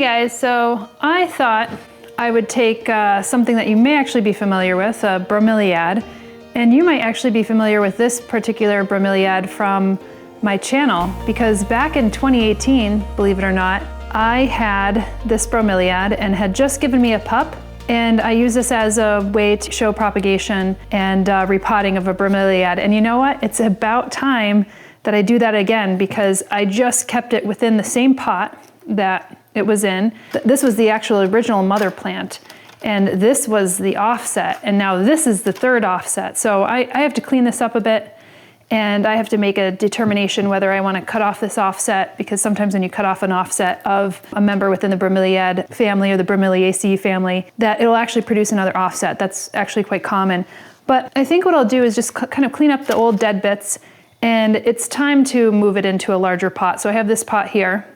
guys, so I thought I would take something that you may actually be familiar with, a bromeliad, and you might actually be familiar with this particular bromeliad from my channel, because back in 2018, believe it or not, I had this bromeliad and had just given me a pup, and I use this as a way to show propagation and repotting of a bromeliad. And you know what? It's about time that I do that again, because I just kept it within the same pot that it was in. This was the actual original mother plant, and this was the offset, and now this is the third offset. So I have to clean this up a bit, and I have to make a determination whether I want to cut off this offset, because sometimes when you cut off an offset of a member within the bromeliad family or the Bromeliaceae family, that it'll actually produce another offset. That's actually quite common. But I think what I'll do is just kind of clean up the old dead bits, and it's time to move it into a larger pot. So I have this pot here.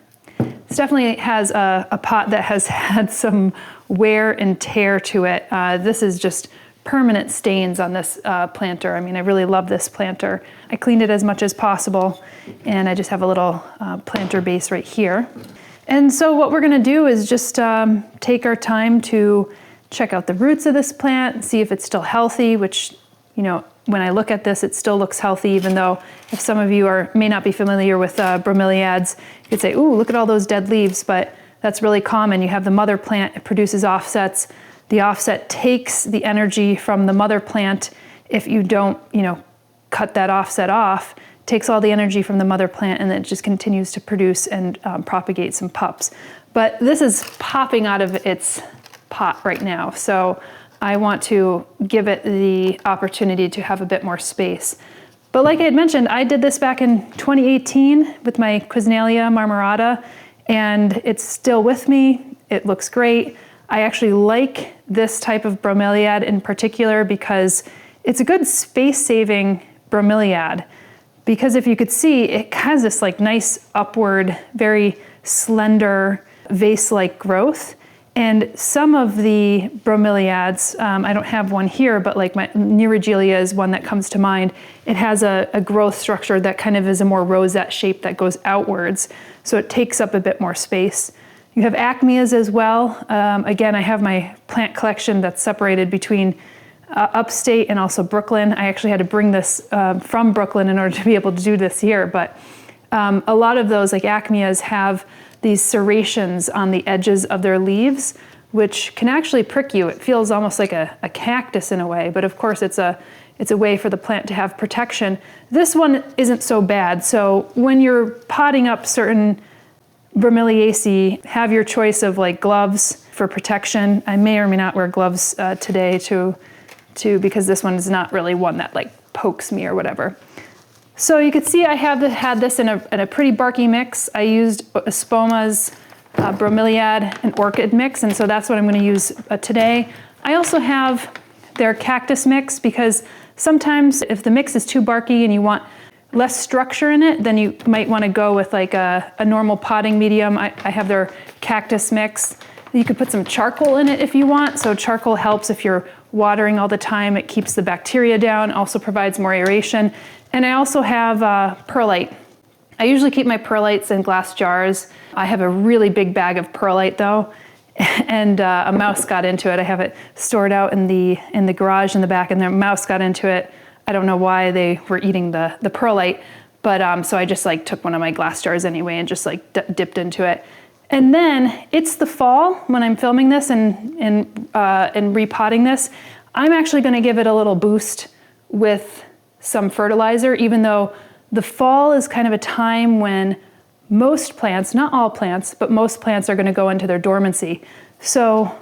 This definitely has a pot that has had some wear and tear to it. This is just permanent stains on this planter. I mean, I really love this planter. I cleaned it as much as possible, and I just have a little planter base right here. And so what we're gonna do is just take our time to check out the roots of this plant, see if it's still healthy, which, you know, when I look at this, it still looks healthy, even though if some of you may not be familiar with bromeliads, you could say, ooh, look at all those dead leaves, but that's really common. You have the mother plant, it produces offsets. The offset takes the energy from the mother plant. If you don't, you know, cut that offset off, takes all the energy from the mother plant, and then it just continues to produce and propagate some pups. But this is popping out of its pot right now, so I want to give it the opportunity to have a bit more space. But like I had mentioned, I did this back in 2018 with my Quesnelia marmorata, and it's still with me. It looks great. I actually like this type of bromeliad in particular because it's a good space-saving bromeliad. Because if you could see, it has this like nice upward, very slender vase-like growth. And some of the bromeliads, I don't have one here, but like my Neurogelia is one that comes to mind. It has a growth structure that kind of is a more rosette shape that goes outwards. So it takes up a bit more space. You have Acmeas as well. Again, I have my plant collection that's separated between upstate and also Brooklyn. I actually had to bring this from Brooklyn in order to be able to do this here, but a lot of those, like Acmeas, have these serrations on the edges of their leaves, which can actually prick you. It feels almost like a cactus in a way, but of course it's a way for the plant to have protection. This one isn't so bad. So when you're potting up certain Bromeliaceae, have your choice of like gloves for protection. I may or may not wear gloves today too, because this one is not really one that like pokes me or whatever. So you could see I had this in a pretty barky mix. I used Espoma's bromeliad and orchid mix, and so that's what I'm going to use today. I also have their cactus mix, because sometimes if the mix is too barky and you want less structure in it, then you might want to go with like a normal potting medium. I have their cactus mix. You could put some charcoal in it if you want. So charcoal helps if you're watering all the time. It keeps the bacteria down, also provides more aeration. And I also have perlite. I usually keep my perlites in glass jars. I have a really big bag of perlite though, and a mouse got into it. I have it stored out in the garage in the back, and the mouse got into it. I don't know why they were eating the perlite, but so I just like took one of my glass jars anyway and just like dipped into it. And then it's the fall when I'm filming this and repotting this. I'm actually going to give it a little boost with some fertilizer, even though the fall is kind of a time when most plants, not all plants, but most plants are going to go into their dormancy. So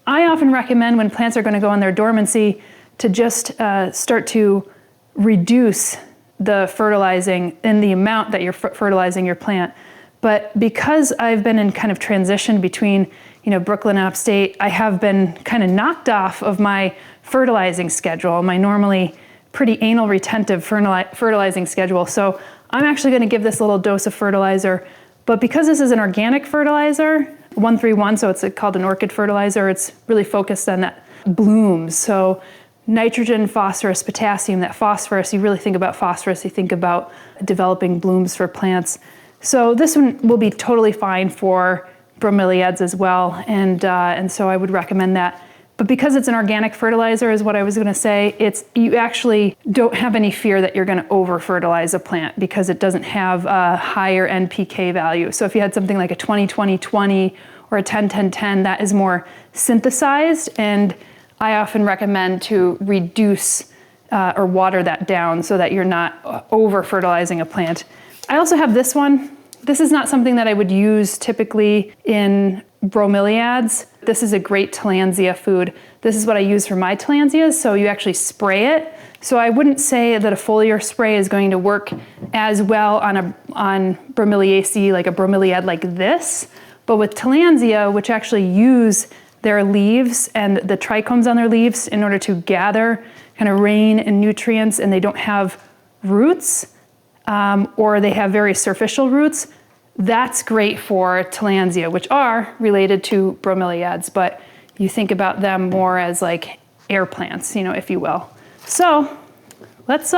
I often recommend when plants are going to go in their dormancy to just start to reduce the fertilizing in the amount that you're fertilizing your plant. But because I've been in kind of transition between, you know, Brooklyn and upstate, I have been kind of knocked off of my fertilizing schedule, my normally pretty anal retentive fertilizing schedule. So I'm actually going to give this a little dose of fertilizer. But because this is an organic fertilizer, 131, so it's called an orchid fertilizer, it's really focused on that blooms. So nitrogen, phosphorus, potassium, that phosphorus, you really think about phosphorus, you think about developing blooms for plants. So this one will be totally fine for bromeliads as well, and so I would recommend that. But because it's an organic fertilizer is what I was gonna say, you actually don't have any fear that you're gonna over-fertilize a plant because it doesn't have a higher NPK value. So if you had something like a 20-20-20 or a 10-10-10, that is more synthesized, and I often recommend to reduce or water that down so that you're not over-fertilizing a plant. I also have this one. This is not something that I would use typically in bromeliads. This is a great tillandsia food. This is what I use for my tillandsias, so you actually spray it. So I wouldn't say that a foliar spray is going to work as well on bromeliaceae, like a bromeliad like this, but with tillandsia, which actually use their leaves and the trichomes on their leaves in order to gather kind of rain and nutrients, and they don't have roots, or they have very superficial roots, that's great for tillandsia, which are related to bromeliads, but you think about them more as like air plants, you know, if you will. So that's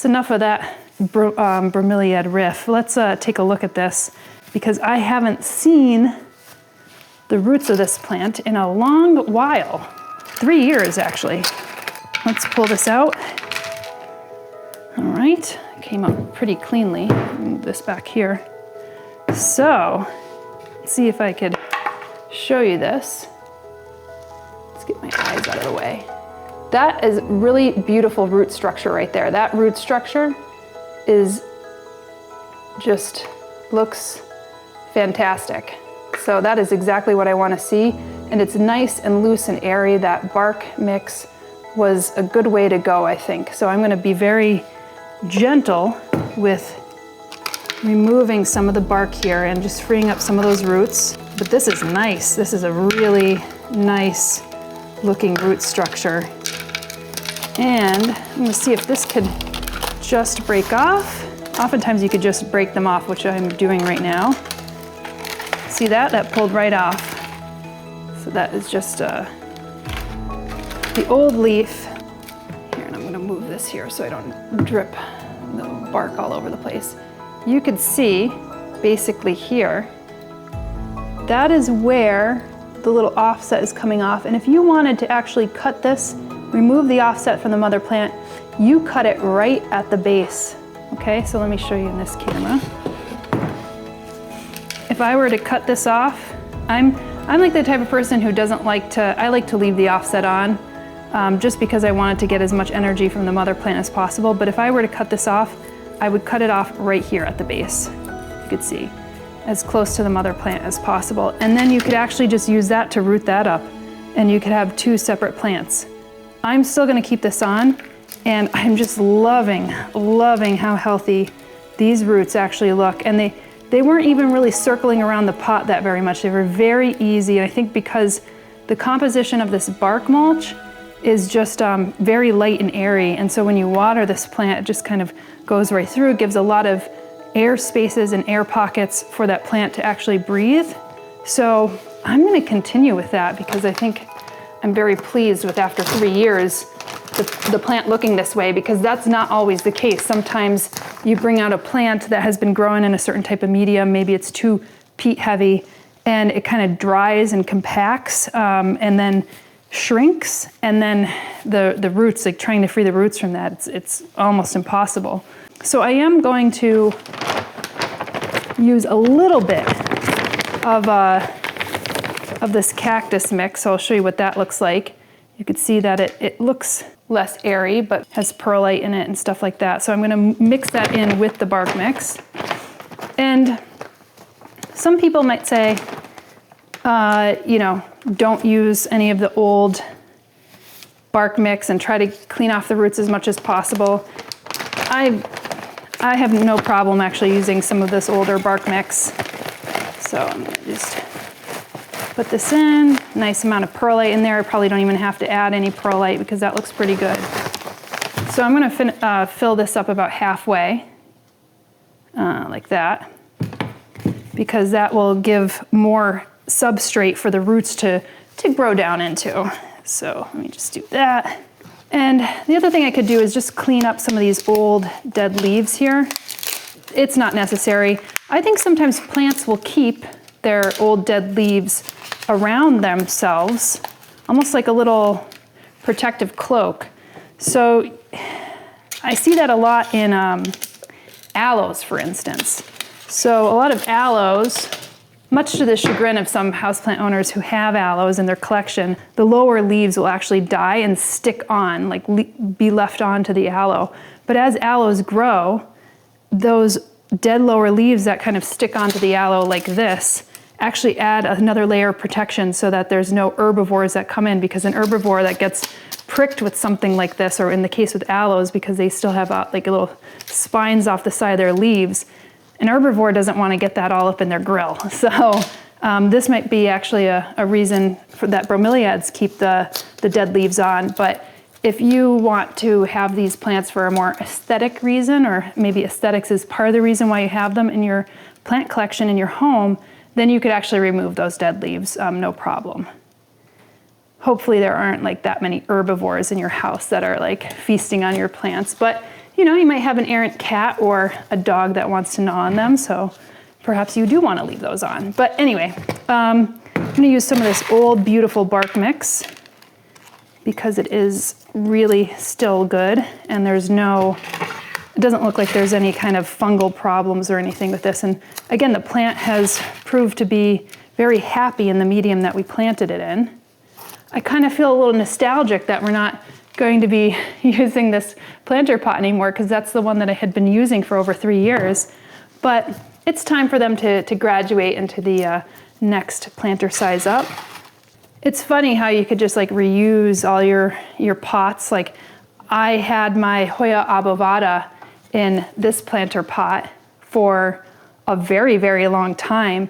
enough of that bromeliad riff. Let's take a look at this, because I haven't seen the roots of this plant in a long while. 3 years, actually. Let's pull this out. All right, came out pretty cleanly. Move this back here. So, let's see if I could show you this. Let's get my eyes out of the way. That is really beautiful root structure right there. That root structure is just looks fantastic. So that is exactly what I want to see. And it's nice and loose and airy. That bark mix was a good way to go, I think. So I'm going to be very gentle with removing some of the bark here and just freeing up some of those roots. But this is nice. This is a really nice looking root structure. And I'm going to see if this could just break off. Oftentimes you could just break them off, which I'm doing right now. See that? That pulled right off. So that is just the old leaf. Here, and I'm going to move this here so I don't drip the bark all over the place. You could see basically here, that is where the little offset is coming off. And if you wanted to actually cut this, remove the offset from the mother plant, you cut it right at the base. Okay, so let me show you in this camera. If I were to cut this off, I'm like the type of person who doesn't like to, I like to leave the offset on just because I wanted to get as much energy from the mother plant as possible. But if I were to cut this off, I would cut it off right here at the base. You could see, as close to the mother plant as possible. And then you could actually just use that to root that up, and you could have 2 separate plants. I'm still gonna keep this on, and I'm just loving how healthy these roots actually look. And they weren't even really circling around the pot that very much. They were very easy, and I think because the composition of this bark mulch is just very light and airy, and so when you water this plant, it just kind of goes right through. It gives a lot of air spaces and air pockets for that plant to actually breathe. So I'm gonna continue with that because I think I'm very pleased with, after 3 years, the plant looking this way, because that's not always the case. Sometimes you bring out a plant that has been growing in a certain type of medium, maybe it's too peat heavy, and it kind of dries and compacts and then shrinks, and then the roots, like trying to free the roots from that, it's almost impossible. So I am going to use a little bit of this cactus mix. So I'll show you what that looks like. You can see that it looks less airy, but has perlite in it and stuff like that. So I'm gonna mix that in with the bark mix. And some people might say, you know, don't use any of the old bark mix and try to clean off the roots as much as possible. I have no problem actually using some of this older bark mix. So I'm gonna just put this in, nice amount of perlite in there. I probably don't even have to add any perlite because that looks pretty good. So I'm gonna fill this up about halfway, like that, because that will give more substrate for the roots to grow down into. So let me just do that. And the other thing I could do is just clean up some of these old dead leaves here. It's not necessary. I think sometimes plants will keep their old dead leaves around themselves, almost like a little protective cloak. So I see that a lot in aloes, for instance. So a lot of aloes, much to the chagrin of some houseplant owners who have aloes in their collection, the lower leaves will actually die and stick on, like be left on to the aloe. But as aloes grow, those dead lower leaves that kind of stick onto the aloe like this actually add another layer of protection so that there's no herbivores that come in, because an herbivore that gets pricked with something like this, or in the case with aloes, because they still have like little spines off the side of their leaves, an herbivore doesn't want to get that all up in their grill. So this might be actually a reason for that bromeliads keep the dead leaves on. But if you want to have these plants for a more aesthetic reason, or maybe aesthetics is part of the reason why you have them in your plant collection in your home, then you could actually remove those dead leaves, no problem. Hopefully there aren't like that many herbivores in your house that are like feasting on your plants, but you know, you might have an errant cat or a dog that wants to gnaw on them, so perhaps you do want to leave those on. But anyway, I'm gonna use some of this old beautiful bark mix because it is really still good, and it doesn't look like there's any kind of fungal problems or anything with this. And again, the plant has proved to be very happy in the medium that we planted it in. I kind of feel a little nostalgic that we're not going to be using this planter pot anymore, because that's the one that I had been using for over 3 years. But it's time for them to graduate into the next planter size up. It's funny how you could just like reuse all your pots. Like I had my Hoya obovata in this planter pot for a very, very long time,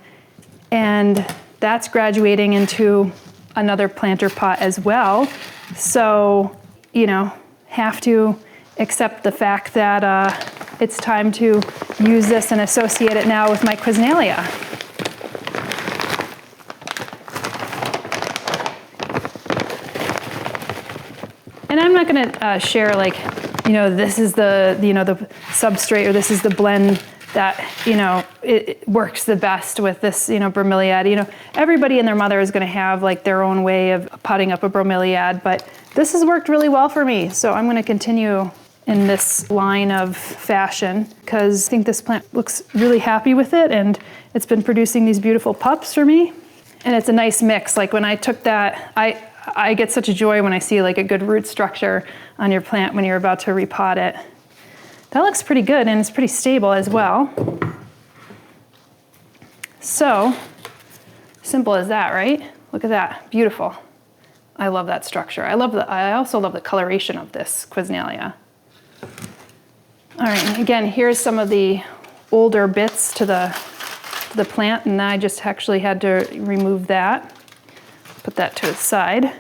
and that's graduating into another planter pot as well. So, you know, have to accept the fact that it's time to use this and associate it now with my Quesnelia. And I'm not gonna share like, you know, this is the substrate, or this is the blend that, you know, it works the best with this, you know, bromeliad. You know, everybody and their mother is gonna have like their own way of potting up a bromeliad, but this has worked really well for me. So I'm gonna continue in this line of fashion because I think this plant looks really happy with it, and it's been producing these beautiful pups for me. And it's a nice mix. Like when I took that, I get such a joy when I see like a good root structure on your plant when you're about to repot it. That looks pretty good, and it's pretty stable as well. So, simple as that, right? Look at that, beautiful. I love that structure. I also love the coloration of this Quesnelia. All right, and again, here's some of the older bits to the plant, and I just actually had to remove that. Put that to the side.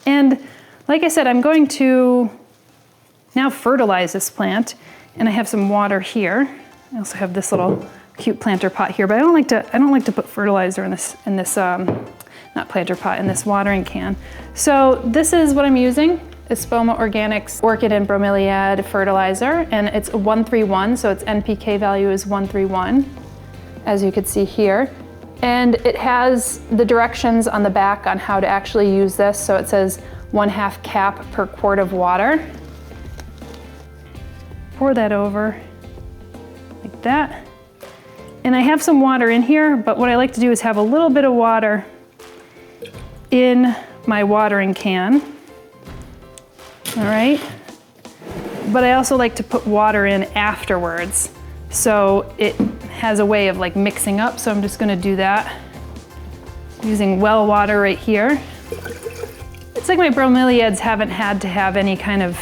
And like I said, I'm going to now fertilize this plant, and I have some water here. I also have this little cute planter pot here, but I don't like to put fertilizer in this not planter pot, in this watering can. So this is what I'm using, Espoma Organics Orchid and Bromeliad fertilizer, and it's 131, so its NPK value is 131, as you can see here. And it has the directions on the back on how to actually use this. So it says 1/2 cap per quart of water. Pour that over like that. And I have some water in here, but what I like to do is have a little bit of water in my watering can. All right. But I also like to put water in afterwards, so it has a way of like mixing up. So I'm just gonna do that using well water right here. It's like my bromeliads haven't had to have any kind of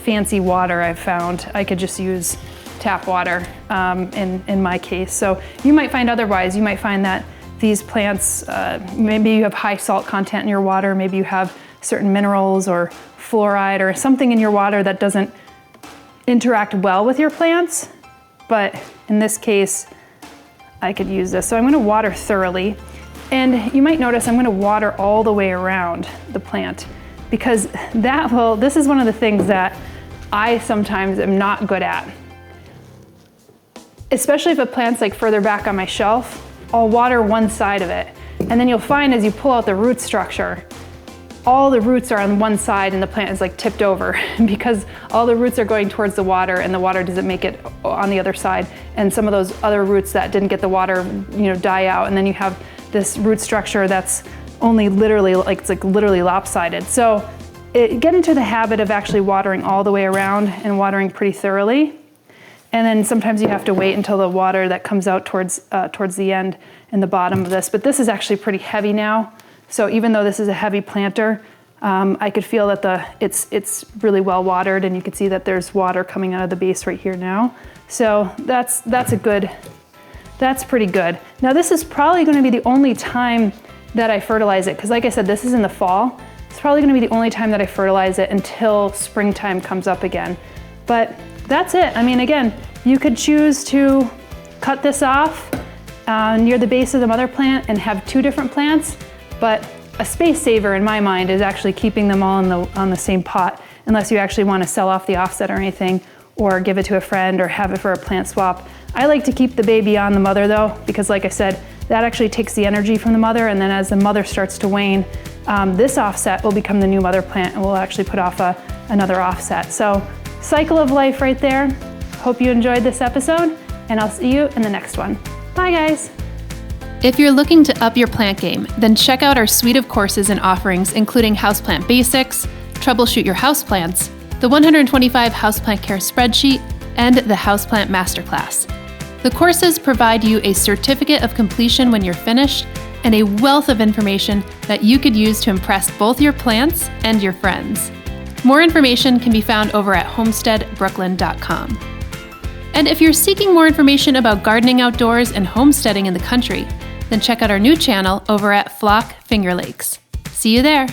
fancy water, I've found. I could just use tap water in my case. So you might find otherwise. You might find that these plants, maybe you have high salt content in your water, maybe you have certain minerals or fluoride or something in your water that doesn't interact well with your plants. But in this case, I could use this. So I'm gonna water thoroughly. And you might notice I'm gonna water all the way around the plant, because this is one of the things that I sometimes am not good at. Especially if a plant's like further back on my shelf, I'll water one side of it. And then you'll find as you pull out the root structure, all the roots are on one side and the plant is like tipped over because all the roots are going towards the water and the water doesn't make it on the other side. And some of those other roots that didn't get the water, die out. And then you have this root structure that's only literally, it's literally lopsided. So get into the habit of actually watering all the way around and watering pretty thoroughly. And then sometimes you have to wait until the water that comes out towards the end and the bottom of this. But this is actually pretty heavy now. So even though this is a heavy planter, I could feel that it's really well watered, and you can see that there's water coming out of the base right here now. So that's pretty good. Now this is probably going to be the only time that I fertilize it, because like I said, this is in the fall. It's probably going to be the only time that I fertilize it until springtime comes up again. But that's it. I mean, again, you could choose to cut this off near the base of the mother plant and have 2 different plants, but a space saver in my mind is actually keeping them all on the same pot, unless you actually want to sell off the offset or anything, or give it to a friend or have it for a plant swap. I like to keep the baby on the mother though, because like I said, that actually takes the energy from the mother, and then as the mother starts to wane, this offset will become the new mother plant and we'll actually put off another offset. So cycle of life right there. Hope you enjoyed this episode, and I'll see you in the next one. Bye guys. If you're looking to up your plant game, then check out our suite of courses and offerings, including Houseplant Basics, Troubleshoot Your Houseplants, the 125 Houseplant Care Spreadsheet, and the Houseplant Masterclass. The courses provide you a certificate of completion when you're finished and a wealth of information that you could use to impress both your plants and your friends. More information can be found over at homesteadbrooklyn.com. And if you're seeking more information about gardening outdoors and homesteading in the country, then check out our new channel over at Flock Finger Lakes. See you there.